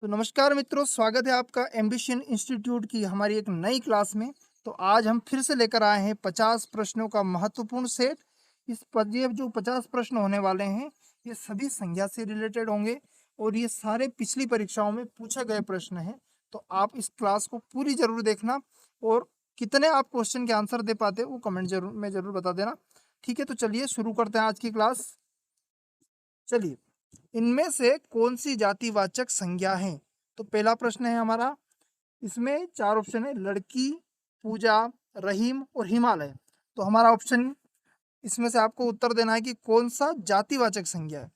तो नमस्कार मित्रों, स्वागत है आपका एम्बिशन इंस्टीट्यूट की हमारी एक नई क्लास में। तो आज हम फिर से लेकर आए हैं 50 प्रश्नों का महत्वपूर्ण सेट। ये जो 50 प्रश्न होने वाले हैं, ये सभी संज्ञा से रिलेटेड होंगे और ये सारे पिछली परीक्षाओं में पूछे गए प्रश्न हैं। तो आप इस क्लास को पूरी जरूर देखना और कितने आप क्वेश्चन के आंसर दे पाते हो वो कमेंट जरूर बता देना। ठीक है, तो चलिए शुरू करते हैं आज की क्लास। चलिए, इनमें से कौन सी जातिवाचक संज्ञा है? तो पहला प्रश्न है हमारा, इसमें चार ऑप्शन है, लड़की, पूजा, रहीम और हिमालय। तो हमारा ऑप्शन इसमें से आपको उत्तर देना है कि कौन सा जातिवाचक संज्ञा है।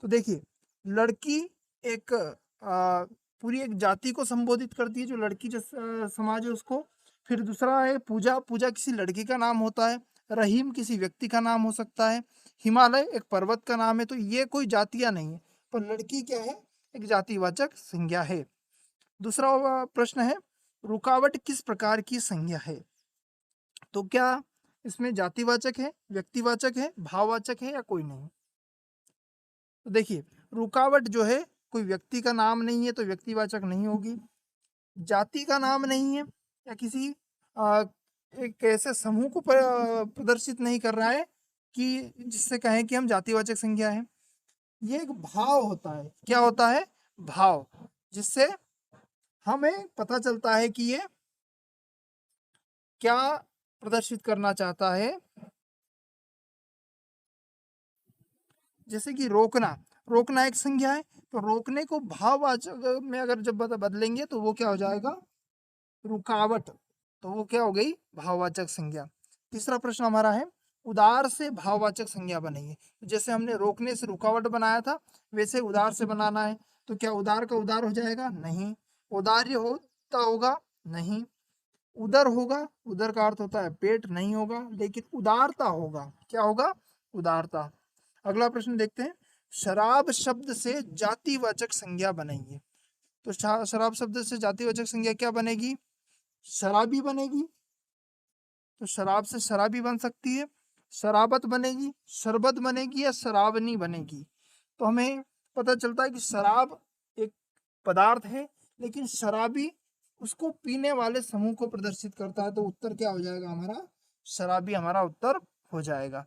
तो देखिए, लड़की एक पूरी एक जाति को संबोधित करती है, जो लड़की जो समाज है उसको। फिर दूसरा है पूजा, पूजा किसी लड़की का नाम होता है। रहीम किसी व्यक्ति का नाम हो सकता है। हिमालय एक पर्वत का नाम है। तो ये कोई जातियां नहीं है, पर लड़की क्या है, एक जातिवाचक संज्ञा है। दूसरा प्रश्न है, रुकावट किस प्रकार की संज्ञा है? तो क्या इसमें जातिवाचक है, व्यक्तिवाचक है, भाववाचक है या कोई नहीं? तो देखिए, रुकावट जो है कोई व्यक्ति का नाम नहीं है तो व्यक्तिवाचक नहीं होगी। जाति का नाम नहीं है या किसी आ, एक ऐसे समूह को प्रदर्शित नहीं कर रहा है कि जिससे कहें कि हम जातिवाचक संज्ञा है। ये एक भाव होता है। क्या होता है? भाव, जिससे हमें पता चलता है कि ये क्या प्रदर्शित करना चाहता है। जैसे कि रोकना, रोकना एक संज्ञा है। तो रोकने को भाववाचक में अगर जब बदलेंगे तो वो क्या हो जाएगा? रुकावट। तो वो क्या हो गई? भाववाचक संज्ञा। तीसरा प्रश्न हमारा है, उदार से भाववाचक संज्ञा बनेगी। जैसे हमने रोकने से रुकावट बनाया था, वैसे उदार से बनाना है। तो क्या उदार का उदार हो जाएगा? नहीं। औदार्य होता होगा? नहीं। उदर होगा, उदर का अर्थ होता है पेट, नहीं होगा। लेकिन उदारता होगा। क्या होगा? उदारता। अगला प्रश्न देखते हैं, शराब शब्द से जातिवाचक संज्ञा बनेगी। तो शराब शब्द से जातिवाचक संज्ञा क्या बनेगी? शराबी बनेगी। तो शराब से शराबी बन सकती है। शराबत बनेगी, शरबत बनेगी या शराबनी बनेगी। तो हमें पता चलता है कि शराब एक पदार्थ है, लेकिन शराबी उसको पीने वाले समूह को प्रदर्शित करता है। तो उत्तर क्या हो जाएगा हमारा? शराबी हमारा उत्तर हो जाएगा।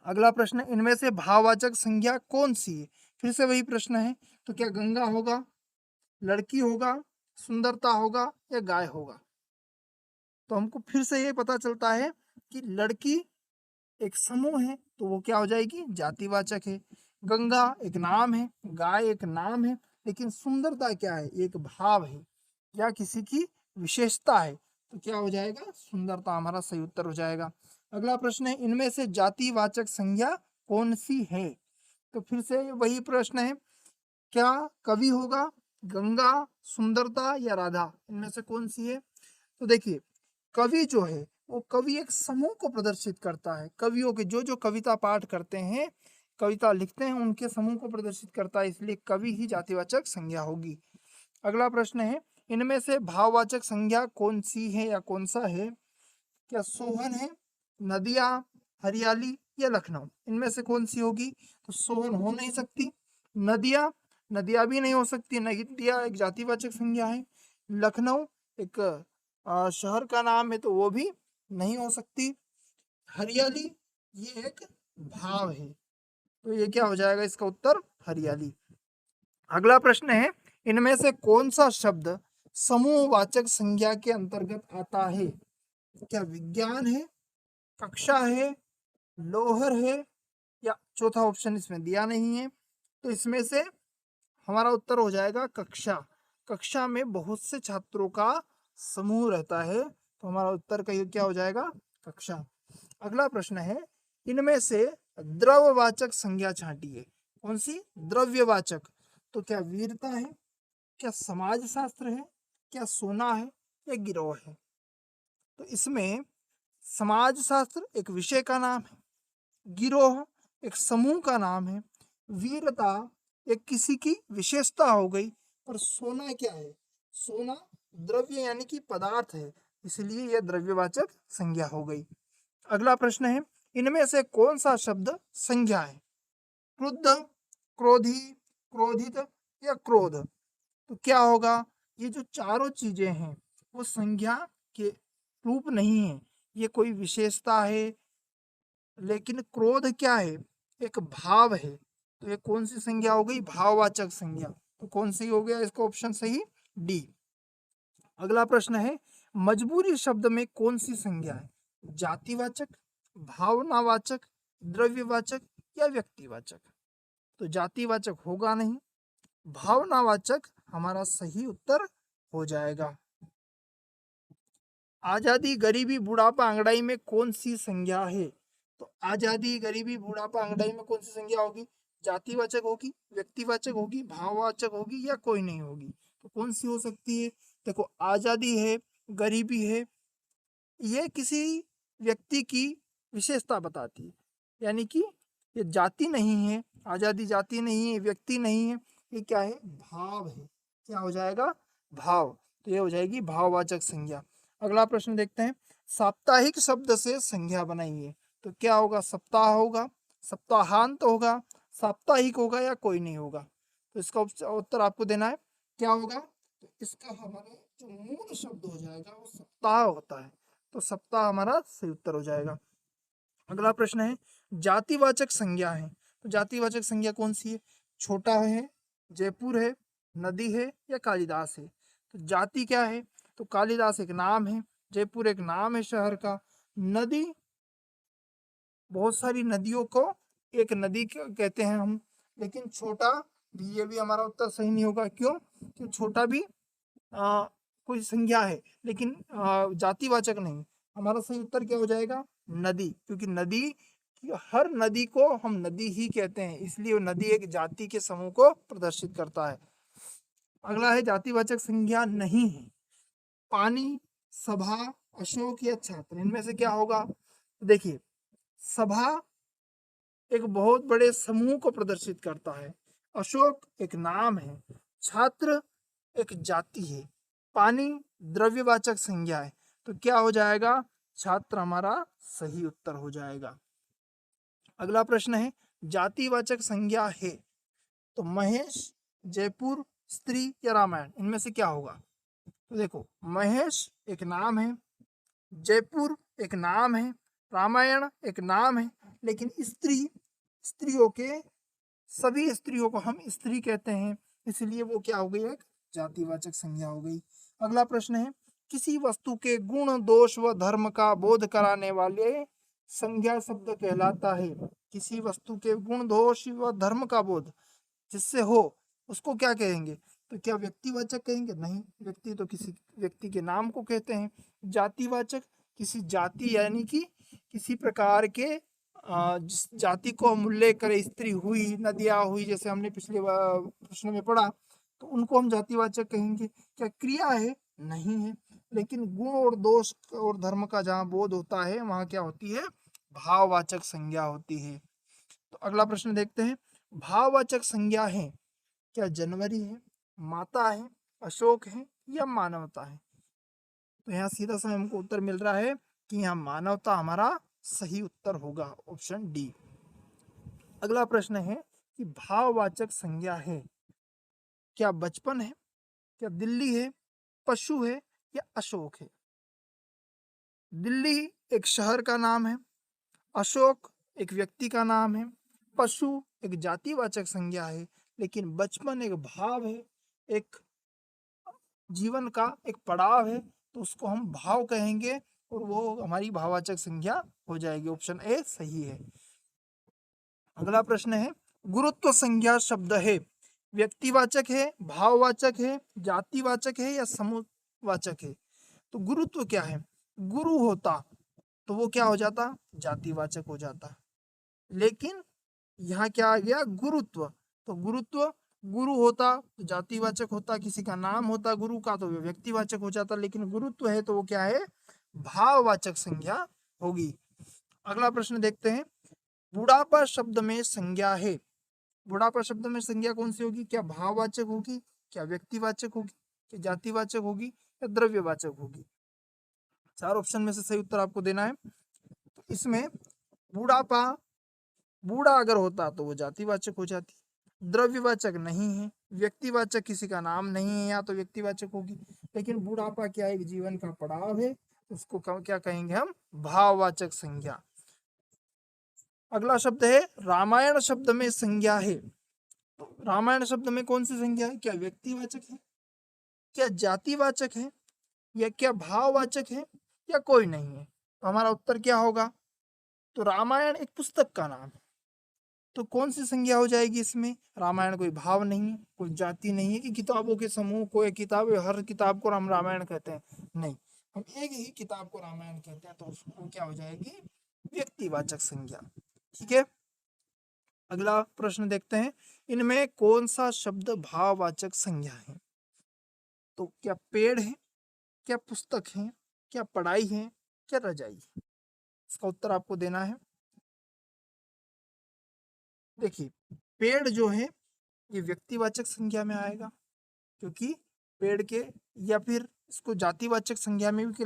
अगला प्रश्न, इनमें से भाववाचक संज्ञा कौन सी है? फिर से वही प्रश्न है। तो क्या गंगा होगा, लड़की होगा, सुंदरता होगा या गाय होगा? तो हमको फिर से ये पता चलता है कि लड़की एक समूह है तो वो क्या हो जाएगी? जातिवाचक है। गंगा एक नाम है, गाय एक नाम है, लेकिन सुंदरता क्या है? एक भाव है या किसी की विशेषता है। तो क्या हो जाएगा? सुंदरता हमारा सही उत्तर हो जाएगा। अगला प्रश्न है, इनमें से जातिवाचक संज्ञा कौन सी है? तो फिर से वही प्रश्न है, क्या कवि होगा, गंगा, सुंदरता या राधा? इनमें से कौन सी है? तो देखिए, कवि जो है वो कवि एक समूह को प्रदर्शित करता है। कवियों के जो जो कविता पाठ करते हैं, कविता लिखते हैं, उनके समूह को प्रदर्शित करता है, इसलिए कवि ही जातिवाचक संज्ञा होगी। अगला प्रश्न है, इनमें से भाववाचक संज्ञा कौन सी है या कौन सा है? क्या सोहन है, नदिया, हरियाली या लखनऊ? इनमें से कौन सी होगी? तो सोहन हो नहीं सकती। नदिया, नदिया भी नहीं हो सकती। नदिया एक जातिवाचक संज्ञा है। लखनऊ एक शहर का नाम है तो वो भी नहीं हो सकती। हरियाली ये एक भाव है। तो ये क्या हो जाएगा? इसका उत्तर हरियाली। अगला प्रश्न है, इनमें से कौन सा शब्द समूहवाचक संज्ञा के अंतर्गत आता है? क्या विज्ञान है, कक्षा है, लोहर है या चौथा ऑप्शन इसमें दिया नहीं है। तो इसमें से हमारा उत्तर हो जाएगा कक्षा। कक्षा में बहुत से छात्रों का समूह रहता है, तो हमारा उत्तर का क्या हो जाएगा? कक्षा। अगला प्रश्न है, इनमें से द्रव्यवाचक संज्ञा छांटिए। कौन सी? द्रव्यवाचक। तो क्या वीरता है, क्या समाज शास्त्र है, क्या सोना है या गिरोह है? तो इसमें समाज शास्त्र एक विषय का नाम है, गिरोह एक समूह का नाम है, वीरता एक किसी की विशेषता हो गई, और सोना क्या है? सोना द्रव्य यानी कि पदार्थ है, इसलिए यह द्रव्यवाचक संज्ञा हो गई। अगला प्रश्न है, इनमें से कौन सा शब्द संज्ञा है? क्रुद्ध, क्रोधी, क्रोधित या क्रोध। तो क्या होगा, ये जो चारों चीजें हैं वो संज्ञा के रूप नहीं है, ये कोई विशेषता है। लेकिन क्रोध क्या है, एक भाव है। तो ये कौन सी संज्ञा हो गई, भाववाचक संज्ञा। तो कौन सी हो गया इसका ऑप्शन सही, डी। अगला प्रश्न है, मजबूरी शब्द में कौन सी संज्ञा है, जातिवाचक, भावनावाचक, द्रव्यवाचक या व्यक्तिवाचक। तो जातिवाचक होगा नहीं, भावनावाचक हमारा सही उत्तर हो जाएगा। आजादी, गरीबी, बुढ़ापा, अंगड़ाई में कौन सी संज्ञा है। तो आजादी, गरीबी, बुढ़ापा, अंगड़ाई में कौन सी संज्ञा होगी, जातिवाचक होगी, व्यक्तिवाचक होगी, भाववाचक होगी या कोई नहीं होगी। तो कौन सी हो सकती है, देखो आजादी है, गरीबी है, ये किसी व्यक्ति की विशेषता बताती है, यानी कि ये जाति नहीं है, आजादी जाति नहीं है, व्यक्ति नहीं है, ये क्या है, भाव है। क्या हो जाएगा, भाव। तो ये हो जाएगी भाववाचक संज्ञा। अगला प्रश्न देखते हैं, साप्ताहिक शब्द से संज्ञा बनाइए। तो क्या होगा, सप्ताह होगा, सप्ताहांत होगा, साप्ताहिक होगा या कोई नहीं होगा। तो इसका उत्तर आपको देना है, क्या होगा, तो इसका हमारा जो मूल शब्द हो जाएगा वो सप्ताह होता है। तो सप्ताह हमारा सही उत्तर हो जाएगा। अगला प्रश्न है, जातिवाचक संज्ञा है। तो जातिवाचक संज्ञा कौन सी है, छोटा है, जयपुर है, नदी है या कालिदास है। तो जाति क्या है, तो कालिदास एक नाम है, जयपुर एक नाम है शहर का, नदी बहुत सारी नदियों को एक नदी कहते हैं हम। लेकिन छोटा भी, ये भी हमारा उत्तर सही नहीं होगा, क्यों, क्योंकि छोटा भी कोई संज्ञा है लेकिन जातिवाचक नहीं। हमारा सही उत्तर क्या हो जाएगा, नदी, क्योंकि नदी, हर नदी को हम नदी ही कहते हैं, इसलिए वो नदी एक जाति के समूह को प्रदर्शित करता है। अगला है, जातिवाचक संज्ञा नहीं है, पानी, सभा, अशोक या छात्र, इनमें से क्या होगा। देखिए, सभा एक बहुत बड़े समूह को प्रदर्शित करता है, अशोक एक नाम है, छात्र एक जाति है, पानी द्रव्यवाचक संज्ञा है। तो क्या हो जाएगा, छात्र हमारा सही उत्तर हो जाएगा। अगला प्रश्न है, जातिवाचक संज्ञा है। तो महेश, जयपुर, स्त्री या रामायण, इनमें से क्या होगा। तो देखो, महेश एक नाम है, जयपुर एक नाम है, रामायण एक नाम है, लेकिन स्त्री, स्त्रियों के सभी स्त्रियों को हम स्त्री कहते हैं, इसलिए वो क्या हो गई, एक जातिवाचक संज्ञा हो गई। अगला प्रश्न है, किसी वस्तु के गुण, दोष व धर्म का बोध कराने वाले संज्ञा शब्द कहलाता है। किसी वस्तु के गुण, दोष व धर्म का बोध जिससे हो उसको क्या कहेंगे, तो क्या व्यक्तिवाचक कहेंगे, नहीं, व्यक्ति तो किसी व्यक्ति के नाम को कहते हैं। जातिवाचक, किसी जाति यानी कि किसी प्रकार के जिस जाति को हम उल्लेख करें, स्त्री हुई, नदियां हुई, जैसे हमने पिछले प्रश्न में पढ़ा, तो उनको हम जातिवाचक कहेंगे। क्या क्रिया है, नहीं है, लेकिन गुण और दोष और धर्म का जहाँ बोध होता है वहाँ क्या होती है, भाववाचक संज्ञा होती है। तो अगला प्रश्न देखते हैं, भाववाचक संज्ञा है, क्या जनवरी है, माता है, अशोक है या मानवता है। तो यहाँ सीधा सा हमको उत्तर मिल रहा है कि यहाँ मानवता हमारा सही उत्तर होगा, ऑप्शन डी। अगला प्रश्न है कि भाववाचक संज्ञा है, क्या बचपन है, क्या दिल्ली है, पशु है या अशोक है। दिल्ली एक शहर का नाम है, अशोक एक व्यक्ति का नाम है, पशु एक जातिवाचक संज्ञा है, लेकिन बचपन एक भाव है, एक जीवन का एक पड़ाव है, तो उसको हम भाव कहेंगे और वो हमारी भाववाचक संज्ञा हो जाएगी, ऑप्शन ए सही है। अगला प्रश्न है, गुरुत्व संज्ञा शब्द है, व्यक्तिवाचक है, भाववाचक है, जातिवाचक है या समूहवाचक है। तो गुरुत्व क्या है, गुरु होता तो वो क्या हो जाता, जातिवाचक हो जाता, लेकिन यहाँ क्या आ गया, गुरुत्व। तो गुरुत्व, गुरु होता तो जातिवाचक होता, किसी का नाम होता गुरु का तो व्यक्तिवाचक हो जाता, लेकिन गुरुत्व है तो वो क्या है, भाववाचक संज्ञा होगी। अगला प्रश्न देखते हैं, बुढ़ापा शब्द में संज्ञा है। बुढ़ापा शब्द में संज्ञा कौन सी होगी, क्या भाववाचक होगी, क्या व्यक्तिवाचक होगी, क्या जातिवाचक होगी या द्रव्यवाचक होगी। चार ऑप्शन में से सही उत्तर आपको देना है। तो इसमें बुढ़ापा, बूढ़ा अगर होता तो वो जातिवाचक हो जाती, द्रव्यवाचक नहीं है, व्यक्तिवाचक किसी का नाम नहीं है, या तो व्यक्तिवाचक होगी। लेकिन बुढ़ापा क्या है, एक जीवन का पड़ाव है, उसको क्या कहेंगे हम, भाववाचक संज्ञा। अगला शब्द है रामायण शब्द में संज्ञा है। तो रामायण शब्द में कौन सी संज्ञा है, क्या व्यक्तिवाचक है, क्या जातिवाचक है, या क्या भाववाचक है, या कोई नहीं है। तो हमारा उत्तर क्या होगा, तो रामायण एक पुस्तक का नाम है, तो कौन सी संज्ञा हो जाएगी इसमें, रामायण कोई भाव नहीं है, कोई जाति नहीं है कि किताबों के समूह को एक किताब, हर किताब को हम रामायण कहते हैं, नहीं, हम एक ही किताब को रामायण कहते हैं, तो उसको क्या हो जाएगी, व्यक्तिवाचक संज्ञा। ठीक है, अगला प्रश्न देखते हैं, इनमें कौन सा शब्द भाववाचक संज्ञा है। तो क्या पेड़ है, क्या पुस्तक है, क्या पढ़ाई है, क्या रजाई है। इसका उत्तर आपको देना है। देखिए, पेड़ जो है ये व्यक्तिवाचक संज्ञा में आएगा, क्योंकि पेड़ के, या फिर इसको जातिवाचक संज्ञा में भी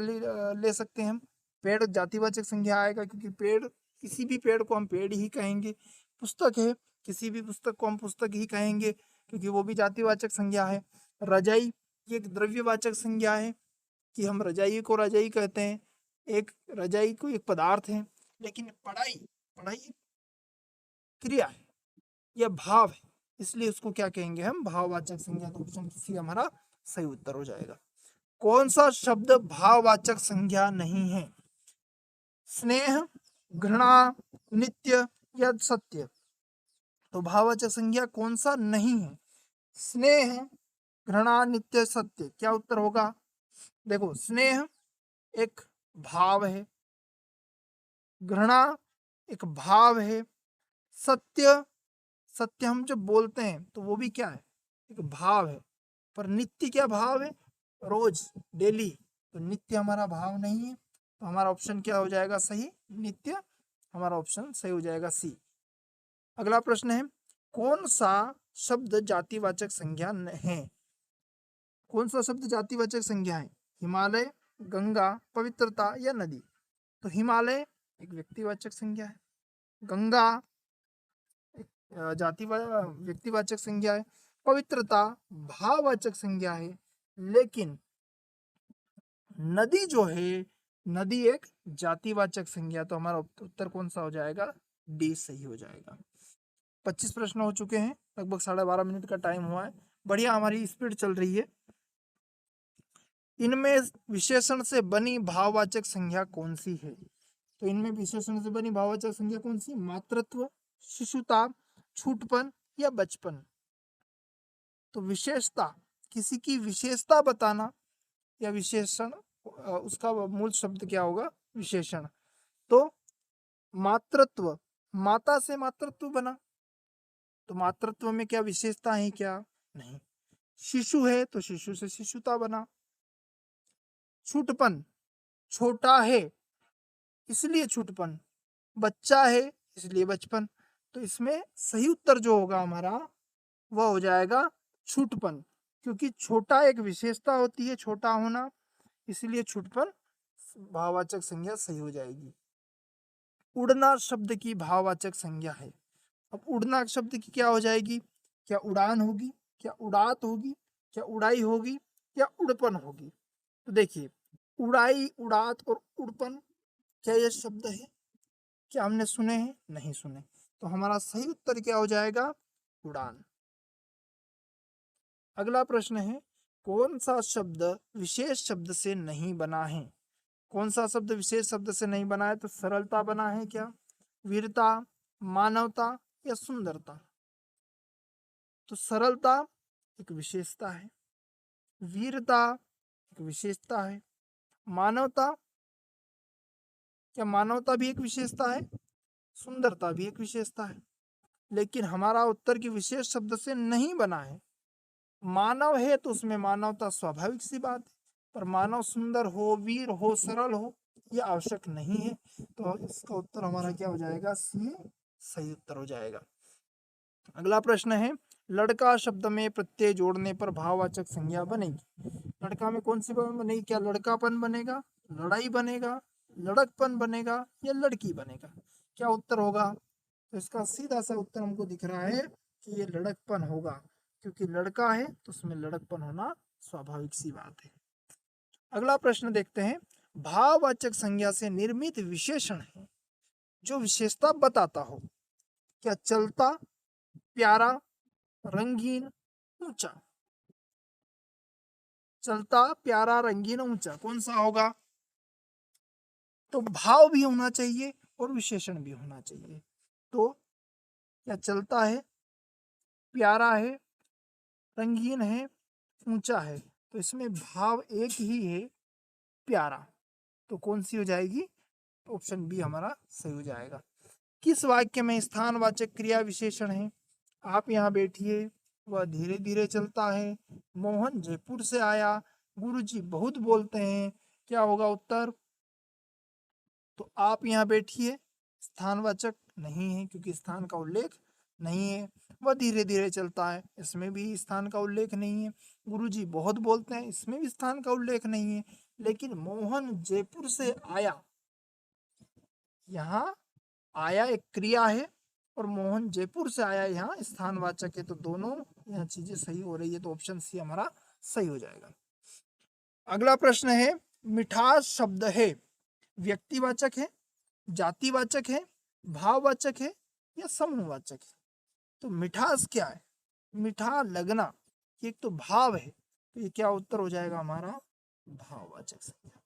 ले सकते हैं हम। पेड़ जातिवाचक संज्ञा आएगा क्योंकि पेड़, किसी भी पेड़ को हम पेड़ ही कहेंगे। पुस्तक है, किसी भी पुस्तक को हम पुस्तक ही कहेंगे क्योंकि वो भी जातिवाचक संज्ञा है। रजाई ये एक द्रव्यवाचक संज्ञा है कि हम रजाई को रजाई कहते हैं, एक रजाई को एक पदार्थ है। लेकिन पढ़ाई, पढ़ाई क्रिया है या भाव है, इसलिए उसको क्या कहेंगे हम, भाववाचक संज्ञा। तो ऑप्शन सी हमारा सही उत्तर हो जाएगा। कौन सा शब्द भाववाचक संज्ञा नहीं है, स्नेह, घृणा, नित्य या सत्य। तो भाववाचक संज्ञा कौन सा नहीं है, स्नेह, घृणा, नित्य, सत्य। क्या उत्तर होगा, देखो स्नेह एक भाव है, घृणा एक भाव है, सत्य, सत्य हम जब बोलते हैं तो वो भी क्या है, एक भाव है। पर नित्य क्या भाव है, रोज, डेली। तो नित्य हमारा भाव नहीं है, तो हमारा ऑप्शन क्या हो जाएगा सही, नित्य हमारा ऑप्शन सही हो जाएगा सी। अगला प्रश्न है, कौन सा शब्द जातिवाचक संज्ञा है। कौन सा शब्द जातिवाचक संज्ञा है, हिमालय, गंगा, पवित्रता या नदी। तो हिमालय एक व्यक्तिवाचक संज्ञा है, गंगा व्यक्तिवाचक संज्ञा है, पवित्रता भाववाचक संज्ञा है। लेकिन नदी जो है, नदी एक जातिवाचक संज्ञा। तो हमारा उत्तर कौन सा हो जाएगा, डी सही हो जाएगा। 25 प्रश्न हो चुके हैं, लगभग 12.5 मिनट का टाइम हुआ है, बढ़िया हमारी स्पीड चल रही है। इनमें विशेषण से बनी भाववाचक संज्ञा कौन सी है। तो इनमें विशेषण से बनी भाववाचक संज्ञा कौन सी, मातृत्व, शिशुता, छूटपन या बचपन। तो विशेषता, किसी की विशेषता बताना, या विशेषण, उसका मूल शब्द क्या होगा, विशेषण। तो मातृत्व, माता से मातृत्व बना, तो मातृत्व में क्या विशेषता है, क्या नहीं। शिशु है तो शिशु से शिशुता बना। छूटपन, छोटा है इसलिए छूटपन, बच्चा है इसलिए बचपन। तो इसमें सही उत्तर जो होगा हमारा वह हो जाएगा छूटपन, क्योंकि छोटा एक विशेषता होती है, छोटा होना, इसलिए छूटपन भाववाचक संज्ञा सही हो जाएगी। उड़ना शब्द की भाववाचक संज्ञा है। अब उड़ना शब्द की क्या हो जाएगी, क्या उड़ान होगी, क्या उड़ात होगी, क्या उड़ाई होगी, या उड़पन होगी। तो देखिए, उड़ाई, उड़ात और उड़पन, क्या ये शब्द है, क्या हमने सुने हैं, नहीं सुने। तो हमारा सही उत्तर क्या हो जाएगा, उड़ान। अगला प्रश्न है, कौन सा शब्द विशेष शब्द से नहीं बना है। कौन सा शब्द विशेष शब्द से नहीं बना है। तो सरलता बना है क्या, वीरता, मानवता या सुंदरता। तो सरलता एक विशेषता है, वीरता एक विशेषता है, मानवता, क्या मानवता भी एक विशेषता है, सुंदरता भी एक विशेषता है। लेकिन हमारा उत्तर की विशेष शब्द से नहीं बना है। मानव है तो उसमें मानवता स्वाभाविक सी बात है, पर मानव सुंदर हो, वीर हो, सरल हो, यह आवश्यक नहीं है। तो इसका उत्तर हमारा क्या हो जाएगा, सी सही उत्तर हो जाएगा। अगला प्रश्न है, लड़का शब्द में प्रत्यय जोड़ने पर भाववाचक संज्ञा बनेगी। लड़का में कौन सी बनेगी, क्या लड़कापन बनेगा, लड़ाई बनेगा, लड़कपन बनेगा या लड़की बनेगा। क्या उत्तर होगा, तो इसका सीधा सा उत्तर हमको दिख रहा है कि ये लड़कपन होगा, क्योंकि लड़का है तो उसमें लड़कपन होना स्वाभाविक सी बात है। अगला प्रश्न देखते हैं, भाववाचक संज्ञा से निर्मित विशेषण है जो विशेषता बताता हो। क्या चलता, प्यारा, रंगीन, ऊंचा। चलता, प्यारा, रंगीन, ऊंचा कौन सा होगा? तो भाव भी होना चाहिए और विशेषण भी होना चाहिए। तो क्या चलता है, प्यारा है, रंगीन है, ऊंचा है, तो इसमें भाव एक ही है, प्यारा। तो कौन सी हो जाएगी? ऑप्शन बी हमारा सही हो जाएगा। किस वाक्य में स्थानवाचक क्रिया विशेषण है? आप यहाँ बैठिए, वह धीरे धीरे चलता है, मोहन जयपुर से आया, गुरुजी बहुत बोलते हैं। क्या होगा उत्तर? तो आप यहाँ बैठिए स्थानवाचक नहीं है, क्योंकि स्थान का उल्लेख नहीं है। वह धीरे धीरे चलता है, इसमें भी स्थान का उल्लेख नहीं है। गुरुजी बहुत बोलते हैं, इसमें भी स्थान का उल्लेख नहीं है। लेकिन मोहन जयपुर से आया, यहाँ आया एक क्रिया है और मोहन जयपुर से आया यहाँ स्थानवाचक है। तो दोनों यहाँ चीजें सही हो रही है, तो ऑप्शन सी हमारा सही हो जाएगा। अगला प्रश्न है, मिठास शब्द है व्यक्तिवाचक है, जातिवाचक है, भाववाचक है या समूहवाचक है? तो मिठास क्या है? मीठा लगना, एक तो भाव है, तो ये क्या उत्तर हो जाएगा हमारा? भाववाचक संज्ञा।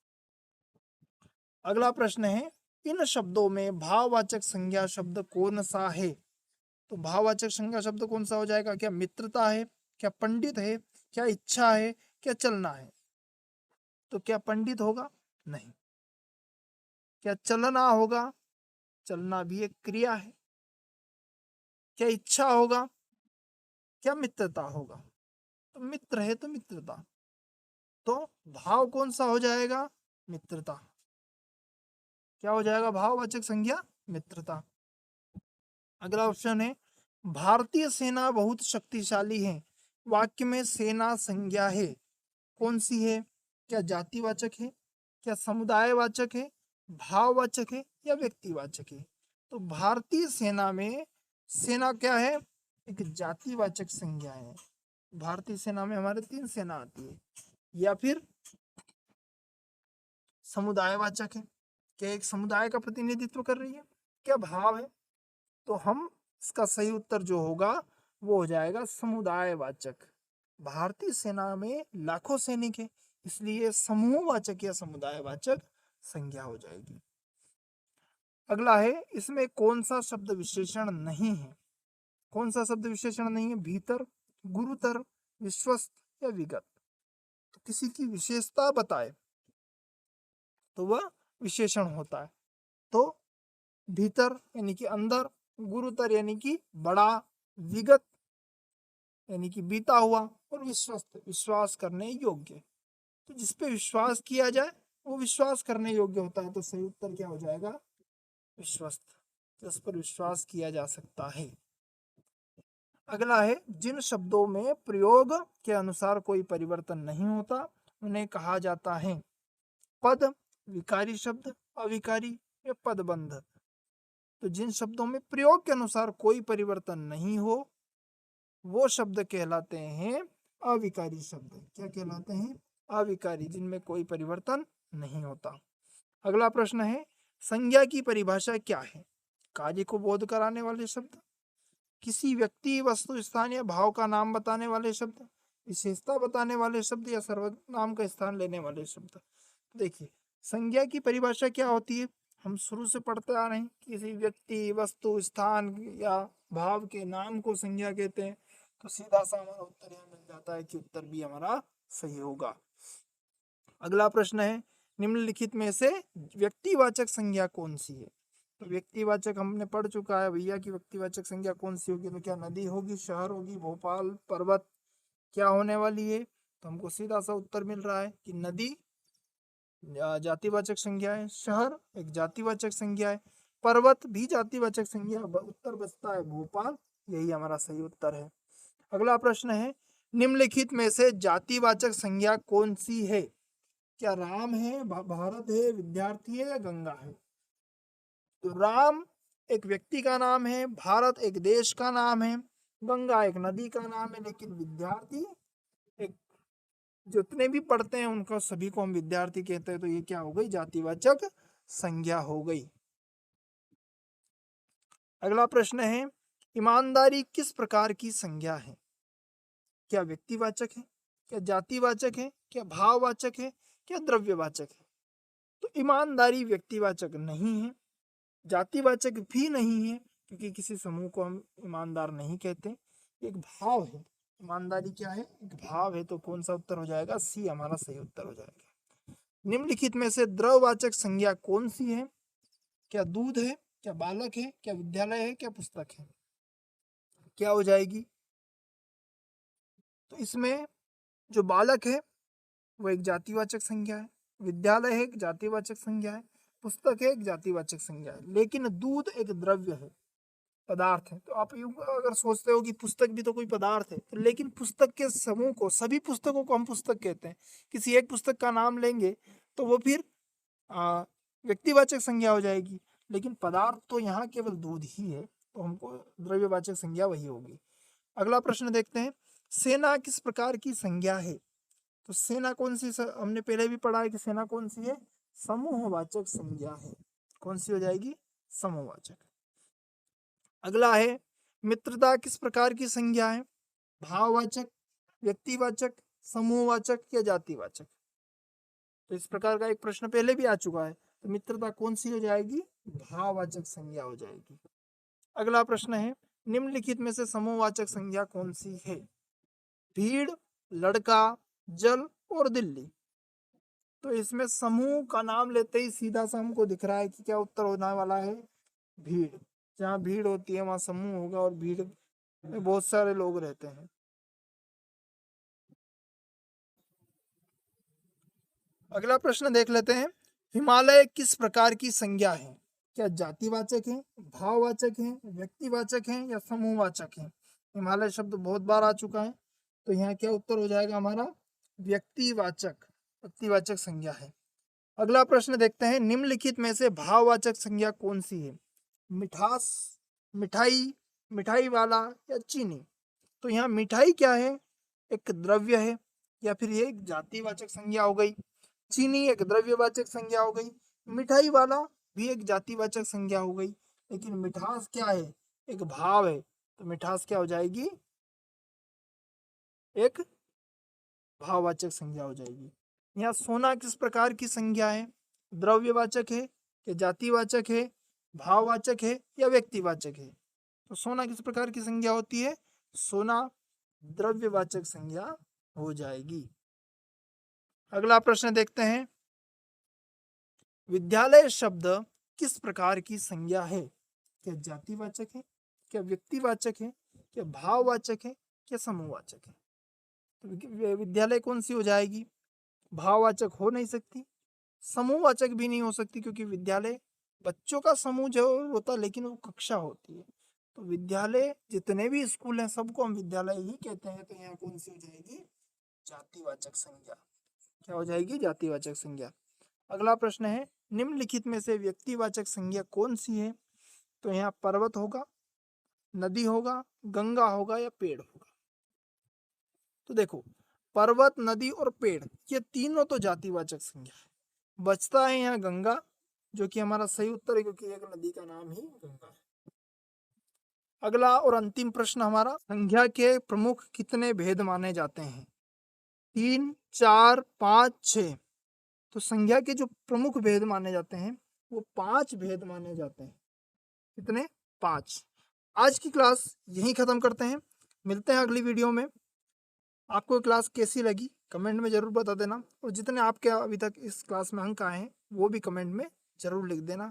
अगला प्रश्न है, इन शब्दों में भाववाचक संज्ञा शब्द कौन सा है? तो भाववाचक संज्ञा शब्द कौन सा हो जाएगा? क्या मित्रता है, क्या पंडित है, क्या इच्छा है, क्या चलना है? तो क्या पंडित होगा? नहीं। क्या चलना होगा? चलना भी एक क्रिया है। क्या इच्छा होगा? क्या मित्रता होगा? तो मित्र है तो मित्रता। तो भाव कौन सा हो जाएगा? मित्रता। क्या हो जाएगा भाववाचक संज्ञा? मित्रता। अगला ऑप्शन है, भारतीय सेना बहुत शक्तिशाली है, वाक्य में सेना संज्ञा है, कौन सी है? क्या जातिवाचक है, क्या समुदायवाचक है, भाववाचक है या व्यक्तिवाचक है? तो भारतीय सेना में सेना क्या है? एक जातिवाचक संज्ञा है। भारतीय सेना में हमारे 3 सेना आती है। या फिर समुदायवाचक है, क्या एक समुदाय का प्रतिनिधित्व कर रही है, क्या भाव है? तो हम इसका सही उत्तर जो होगा वो हो जाएगा समुदायवाचक। भारतीय सेना में लाखों सैनिक है, इसलिए समूहवाचक या समुदायवाचक संज्ञा हो जाएगी। अगला है, इसमें कौन सा शब्द विशेषण नहीं है? कौन सा शब्द विशेषण नहीं है? भीतर, गुरुतर, विश्वस्त या विगत। तो किसी की विशेषता बताए तो वह विशेषण होता है। तो भीतर यानी कि अंदर, गुरुतर यानी कि बड़ा, विगत यानी कि बीता हुआ, और विश्वस्त विश्वास करने योग्य। तो जिस पे विश्वास किया जाए वो विश्वास करने योग्य होता है। तो सही उत्तर क्या हो जाएगा? विश्वस्त, जिस पर विश्वास किया जा सकता है। अगला है, जिन शब्दों में प्रयोग के अनुसार कोई परिवर्तन नहीं होता उन्हें कहा जाता है पद, विकारी शब्द, अविकारी या पदबंध। तो जिन शब्दों में प्रयोग के अनुसार कोई परिवर्तन नहीं हो वो शब्द कहलाते हैं अविकारी शब्द। क्या कहलाते हैं? अविकारी, जिनमें कोई परिवर्तन नहीं होता। अगला प्रश्न है, संज्ञा की परिभाषा क्या है? कार्य को बोध कराने वाले शब्द, किसी व्यक्ति, वस्तु, स्थान या भाव का नाम बताने वाले शब्द, विशेषता बताने वाले शब्द या सर्वनाम का स्थान लेने वाले शब्द। देखिए, संज्ञा की परिभाषा क्या होती है? हम शुरू से पढ़ते आ रहे हैं, किसी व्यक्ति, वस्तु, स्थान या भाव के नाम को संज्ञा कहते हैं। तो सीधा सा हमारा उत्तर यहाँ मिल जाता है कि उत्तर भी हमारा सही होगा। अगला प्रश्न है, निम्नलिखित में से व्यक्तिवाचक संज्ञा कौन सी है? तो व्यक्तिवाचक हमने पढ़ चुका है भैया की व्यक्तिवाचक संज्ञा कौन सी होगी। तो क्या नदी होगी, शहर होगी, भोपाल, पर्वत, क्या होने वाली है? तो हमको सीधा सा उत्तर मिल रहा है कि नदी जातिवाचक संज्ञा है, शहर एक जातिवाचक संज्ञा है, पर्वत भी जातिवाचक संज्ञा, उत्तर बचता है भोपाल। यही हमारा सही उत्तर है। अगला प्रश्न है, निम्नलिखित में से जातिवाचक संज्ञा कौन सी है? क्या राम है, भारत है, विद्यार्थी है या गंगा है? तो राम एक व्यक्ति का नाम है, भारत एक देश का नाम है, गंगा एक नदी का नाम है, लेकिन विद्यार्थी एक, जितने भी पढ़ते हैं उनको सभी को हम विद्यार्थी कहते हैं, तो ये क्या हो गई, जातिवाचक संज्ञा हो गई। अगला प्रश्न है, ईमानदारी किस प्रकार की संज्ञा है? क्या व्यक्तिवाचक है, क्या जातिवाचक है, क्या भाववाचक है, क्या द्रव्यवाचक है? तो ईमानदारी व्यक्तिवाचक नहीं है, जातिवाचक भी नहीं है, क्योंकि किसी समूह को हम ईमानदार नहीं कहते, एक भाव है। ईमानदारी क्या है, एक भाव है, तो कौन सा उत्तर हो जाएगा, सी हमारा सही उत्तर हो जाएगा। निम्नलिखित में से द्रववाचक संज्ञा कौन सी है? क्या दूध है, क्या बालक है, क्या विद्यालय है, क्या पुस्तक है? क्या हो जाएगी? तो इसमें जो बालक है वो एक जातिवाचक संज्ञा है, विद्यालय है एक जातिवाचक संज्ञा है, पुस्तक है एक जातिवाचक संज्ञा है, लेकिन दूध एक द्रव्य है, पदार्थ है। तो आप यूं अगर सोचते हो कि पुस्तक भी तो कोई पदार्थ है, तो लेकिन पुस्तक के समूह को, सभी पुस्तकों को हम पुस्तक कहते हैं। किसी एक पुस्तक का नाम लेंगे तो वो फिर व्यक्तिवाचक संज्ञा हो जाएगी, लेकिन पदार्थ तो यहाँ केवल दूध ही है, तो हमको द्रव्यवाचक संज्ञा वही होगी। अगला प्रश्न देखते हैं, सेना किस प्रकार की संज्ञा है? तो सेना कौन सी, हमने पहले भी पढ़ा है कि सेना कौन सी है, समूहवाचक संज्ञा है। कौन सी हो जाएगी, समूहवाचक। अगला है, मित्रता किस प्रकार की संज्ञा है? भाववाचक, व्यक्तिवाचक, समूहवाचक या जातिवाचक? तो इस प्रकार का एक प्रश्न पहले भी आ चुका है, तो मित्रता कौन सी हो जाएगी, भाववाचक संज्ञा हो जाएगी। अगला प्रश्न है, निम्नलिखित में से समूहवाचक संज्ञा कौन सी है? भीड़, लड़का, जल और दिल्ली। तो इसमें समूह का नाम लेते ही सीधा सा हमको दिख रहा है कि क्या उत्तर होने वाला है, भीड़। जहाँ भीड़ होती है वहां समूह होगा, और भीड़ में बहुत सारे लोग रहते हैं। अगला प्रश्न देख लेते हैं, हिमालय किस प्रकार की संज्ञा है? क्या जातिवाचक है, भाववाचक है, व्यक्तिवाचक है या समूहवाचक है? हिमालय शब्द बहुत बार आ चुका है, तो यहाँ क्या उत्तर हो जाएगा हमारा, व्यक्तिवाचक, व्यक्तिवाचक संज्ञा है। अगला प्रश्न देखते हैं, निम्नलिखित में से भाववाचक संज्ञा कौन सी है? मिठास, मिठाई, मिठाई वाला या चीनी? तो यहाँ मिठाई क्या है, एक द्रव्य है, या फिर ये एक जातिवाचक संज्ञा हो गई। चीनी एक द्रव्यवाचक संज्ञा हो गई, मिठाई वाला भी एक जातिवाचक संज्ञा हो गई, लेकिन मिठास क्या है, एक भाव है, तो मिठास क्या हो जाएगी, एक भाववाचक संज्ञा हो जाएगी। यहाँ सोना किस प्रकार की संज्ञा है? द्रव्यवाचक है या जातिवाचक है, भाववाचक है या व्यक्तिवाचक है? तो सोना किस प्रकार की संज्ञा होती है, सोना द्रव्यवाचक संज्ञा हो जाएगी। अगला प्रश्न देखते हैं, विद्यालय शब्द किस प्रकार की संज्ञा है? क्या जातिवाचक है, क्या व्यक्तिवाचक है, क्या भाववाचक है, क्या समूहवाचक है? तो विद्यालय कौन सी हो जाएगी, भाववाचक हो नहीं सकती, समूहवाचक भी नहीं हो सकती, क्योंकि विद्यालय बच्चों का समूह जो होता, लेकिन वो कक्षा होती है। तो विद्यालय जितने भी स्कूल हैं सबको हम विद्यालय ही कहते हैं, तो यहाँ कौन सी हो जाएगी, जातिवाचक संज्ञा। क्या हो जाएगी, जातिवाचक संज्ञा। अगला प्रश्न है, निम्नलिखित में से व्यक्तिवाचक संज्ञा कौन सी है? तो यहाँ पर्वत होगा, नदी होगा, गंगा होगा या पेड़ होगा? तो देखो, पर्वत, नदी और पेड़ ये तीनों तो जातिवाचक संज्ञा है, बचता है यहाँ गंगा, जो कि हमारा सही उत्तर है, क्योंकि एक नदी का नाम ही गंगा है। अगला और अंतिम प्रश्न हमारा, संज्ञा के प्रमुख कितने भेद माने जाते हैं? 3, 4, 5, 6। तो संज्ञा के जो प्रमुख भेद माने जाते हैं वो 5 भेद माने जाते हैं। कितने? 5। आज की क्लास यहीं खत्म करते हैं, मिलते हैं अगली वीडियो में। आपको क्लास कैसी लगी कमेंट में जरूर बता देना, और जितने आपके अभी तक इस क्लास में अंक आए हैं वो भी कमेंट में जरूर लिख देना।